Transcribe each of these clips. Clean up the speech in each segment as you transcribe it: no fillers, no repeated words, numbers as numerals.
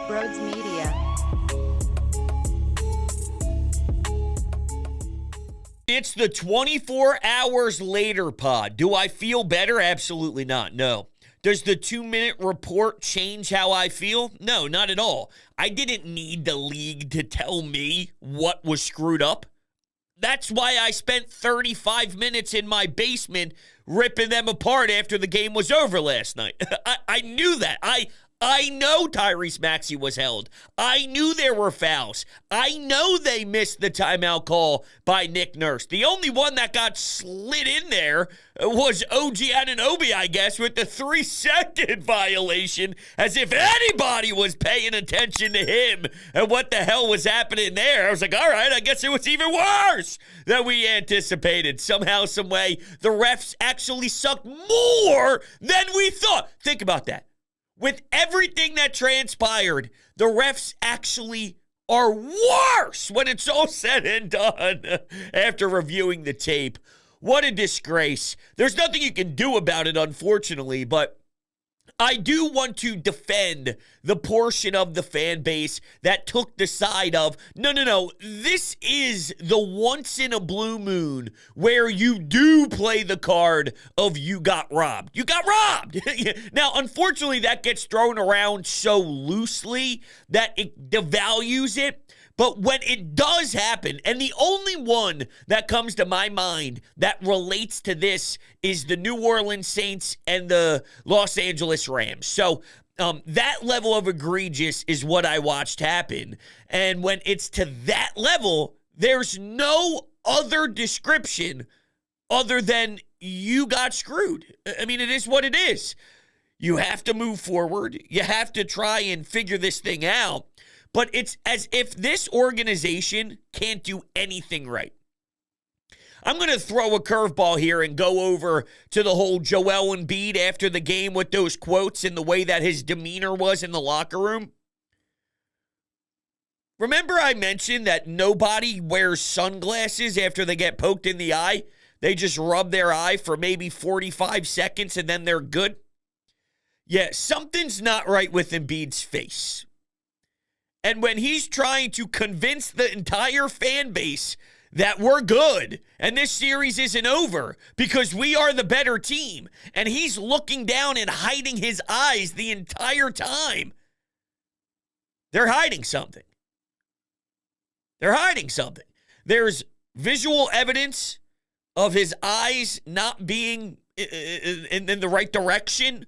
Brodes Media. It's the 24 hours later pod. Do I feel better? Absolutely not. No. Does the 2-minute report change how I feel? No, not at all. I didn't need the league to tell me what was screwed up. That's why I spent 35 minutes in my basement ripping them apart after the game was over last night. I knew that. I know Tyrese Maxey was held. I knew there were fouls. I know they missed the timeout call by Nick Nurse. The only one that got slid in there was OG Anunoby, I guess, with the 3-second violation, as if anybody was paying attention to him and what the hell was happening there. I was like, all right, I guess it was even worse than we anticipated. Somehow, some way, the refs actually sucked more than we thought. Think about that. With everything that transpired, the refs actually are worse when it's all said and done after reviewing the tape. What a disgrace. There's nothing you can do about it, unfortunately, but I do want to defend the portion of the fan base that took the side of, no, this is the once in a blue moon where you do play the card of you got robbed. You got robbed. Now, unfortunately, that gets thrown around so loosely that it devalues it. But when it does happen, and the only one that comes to my mind that relates to this is the New Orleans Saints and the Los Angeles Rams. So that level of egregious is what I watched happen. And when it's to that level, there's no other description other than you got screwed. I mean, it is what it is. You have to move forward. You have to try and figure this thing out. But it's as if this organization can't do anything right. I'm going to throw a curveball here and go over to the whole Joel Embiid after the game with those quotes and the way that his demeanor was in the locker room. Remember I mentioned that nobody wears sunglasses after they get poked in the eye? They just rub their eye for maybe 45 seconds and then they're good? Yeah, something's not right with Embiid's face. And when he's trying to convince the entire fan base that we're good and this series isn't over because we are the better team, and he's looking down and hiding his eyes the entire time, they're hiding something. They're hiding something. There's visual evidence of his eyes not being in the right direction.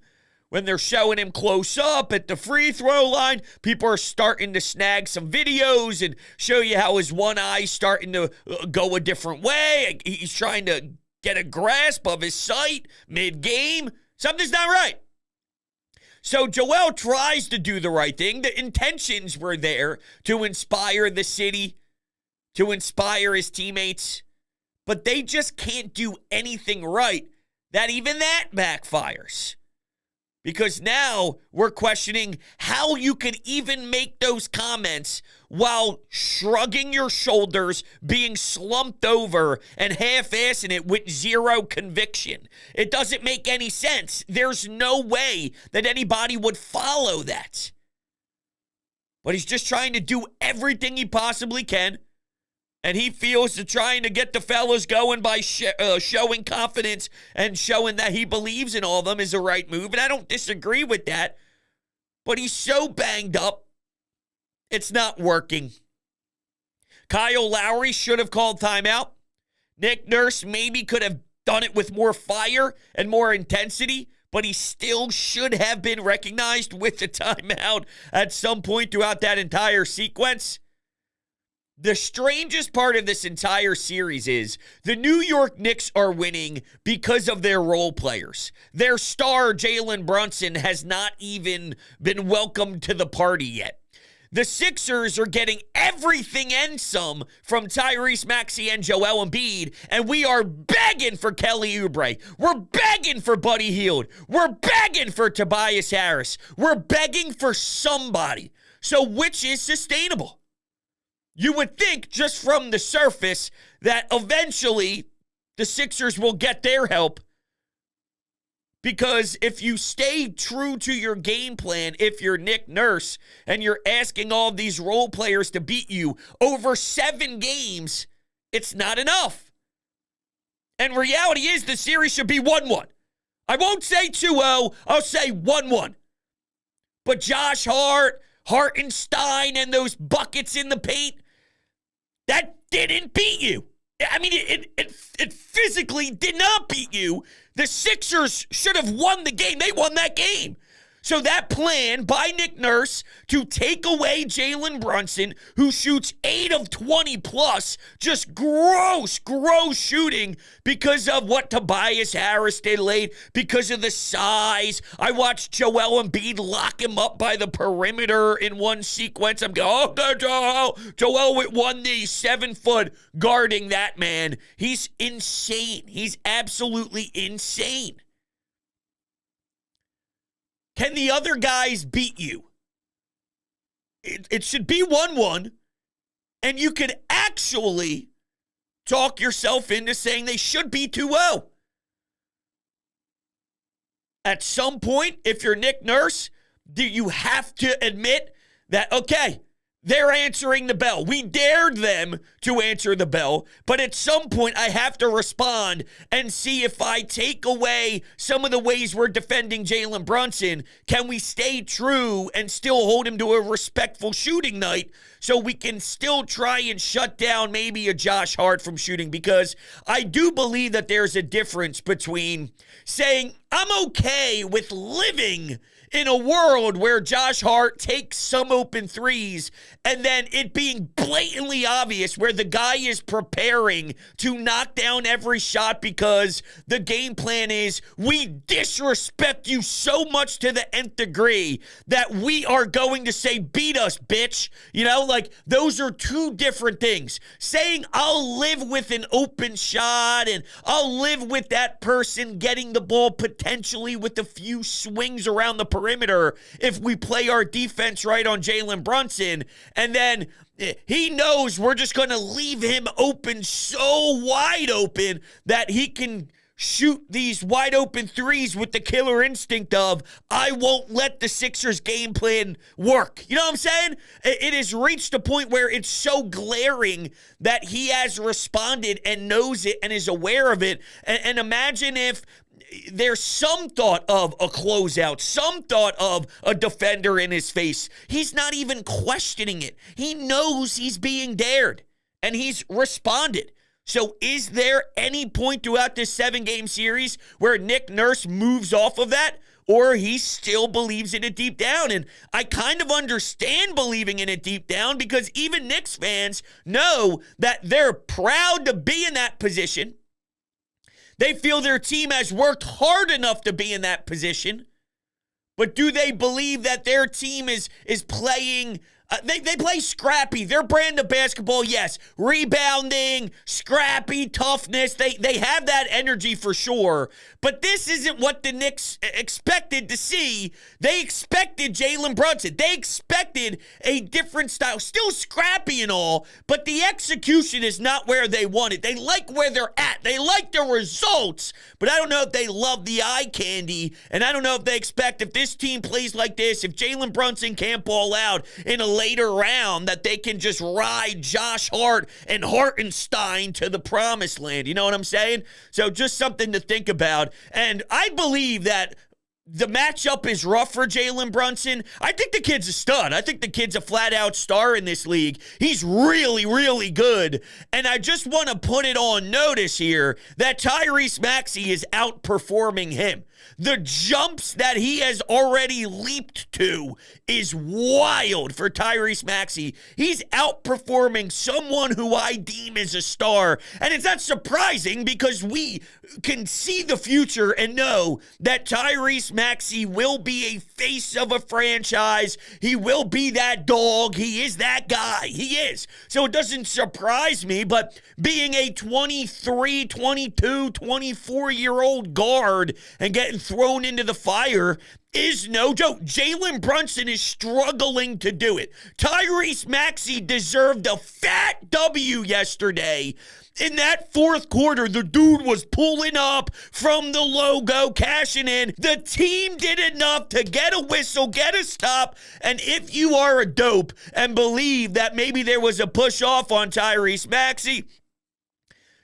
When they're showing him close up at the free throw line, people are starting to snag some videos and show you how his one eye's starting to go a different way. He's trying to get a grasp of his sight mid-game. Something's not right. So Joel tries to do the right thing. The intentions were there to inspire the city, to inspire his teammates, but they just can't do anything right that even that backfires. Because now we're questioning how you could even make those comments while shrugging your shoulders, being slumped over, and half-assing it with zero conviction. It doesn't make any sense. There's no way that anybody would follow that. But he's just trying to do everything he possibly can. And he feels that trying to get the fellas going by showing confidence and showing that he believes in all of them is the right move. And I don't disagree with that. But he's so banged up, it's not working. Kyle Lowry should have called timeout. Nick Nurse maybe could have done it with more fire and more intensity, but he still should have been recognized with the timeout at some point throughout that entire sequence. The strangest part of this entire series is the New York Knicks are winning because of their role players. Their star, Jalen Brunson, has not even been welcomed to the party yet. The Sixers are getting everything and some from Tyrese Maxey and Joel Embiid, and we are begging for Kelly Oubre. We're begging for Buddy Hield. We're begging for Tobias Harris. We're begging for somebody. So which is sustainable? You would think just from the surface that eventually the Sixers will get their help. Because if you stay true to your game plan, if you're Nick Nurse and you're asking all these role players to beat you over 7 games, it's not enough. And reality is the series should be 1-1. I won't say 2-0, I'll say 1-1. But Josh Hart, Hartenstein, and those buckets in the paint, that didn't beat you. I mean, it physically did not beat you. The Sixers should have won the game. They won that game. So that plan by Nick Nurse to take away Jalen Brunson, who shoots 8 of 20 plus, just gross shooting because of what Tobias Harris did late, because of the size. I watched Joel Embiid lock him up by the perimeter in one sequence. I'm going, oh, Joel with 1 knee, 7 foot, guarding that man. He's insane. He's absolutely insane. Can the other guys beat you? It should be 1-1, and you could actually talk yourself into saying they should be 2-0. At some point, if you're Nick Nurse, do you have to admit that, okay, they're answering the bell. We dared them to answer the bell, but at some point I have to respond and see if I take away some of the ways we're defending Jalen Brunson, can we stay true and still hold him to a respectful shooting night so we can still try and shut down maybe a Josh Hart from shooting? Because I do believe that there's a difference between saying I'm okay with living in a world where Josh Hart takes some open threes and then it being blatantly obvious where the guy is preparing to knock down every shot because the game plan is we disrespect you so much to the nth degree that we are going to say, beat us, bitch. You know, like those are two different things. Saying I'll live with an open shot and I'll live with that person getting the ball potentially with a few swings around the perimeter if we play our defense right on Jalen Brunson, and then he knows we're just going to leave him open, so wide open that he can shoot these wide open threes with the killer instinct of, I won't let the Sixers game plan work. You know what I'm saying? It has reached a point where it's so glaring that he has responded and knows it and is aware of it. And imagine if there's some thought of a closeout, some thought of a defender in his face. He's not even questioning it. He knows he's being dared, and he's responded. So is there any point throughout this 7-game series where Nick Nurse moves off of that, or he still believes in it deep down? And I kind of understand believing in it deep down because even Knicks fans know that they're proud to be in that position. They feel their team has worked hard enough to be in that position. But do they believe that their team is playing... They play scrappy. Their brand of basketball, yes. Rebounding, scrappy, toughness. They have that energy for sure. But this isn't what the Knicks expected to see. They expected Jalen Brunson. They expected a different style. Still scrappy and all, but the execution is not where they want it. They like where they're at. They like the results, but I don't know if they love the eye candy, and I don't know if they expect if this team plays like this, if Jalen Brunson can't ball out in a later round, that they can just ride Josh Hart and Hartenstein to the promised land. You know what I'm saying? So just something to think about. And I believe that the matchup is rough for Jalen Brunson. I think the kid's a stud. I think the kid's a flat-out star in this league. He's really, really good. And I just want to put it on notice here that Tyrese Maxey is outperforming him. The jumps that he has already leaped to is wild for Tyrese Maxey. He's outperforming someone who I deem as a star. And it's not surprising because we can see the future and know that Tyrese Maxey will be a face of a franchise. He will be that dog. He is that guy. He is. So it doesn't surprise me, but being a 23, 22, 24-year-old guard and getting being thrown into the fire is no joke. Jalen Brunson is struggling to do it. Tyrese Maxey deserved a fat W yesterday. In that fourth quarter, the dude was pulling up from the logo, cashing in. The team did enough to get a whistle, get a stop. And if you are a dope and believe that maybe there was a push off on Tyrese Maxey,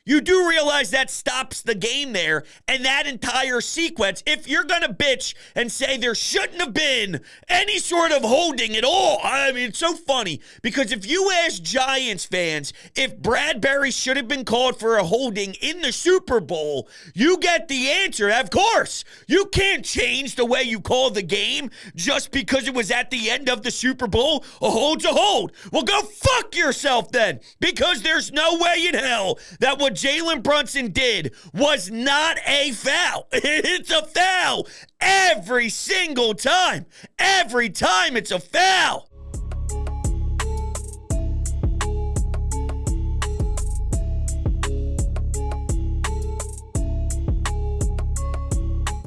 you do realize that stops the game there and that entire sequence. If you're going to bitch and say there shouldn't have been any sort of holding at all, I mean, it's so funny because if you ask Giants fans if Bradbury should have been called for a holding in the Super Bowl, you get the answer. Of course, you can't change the way you call the game just because it was at the end of the Super Bowl. A hold's a hold. Well, go fuck yourself then, because there's no way in hell that would Jalen Brunson did was not a foul. It's a foul every single time. Every time it's a foul.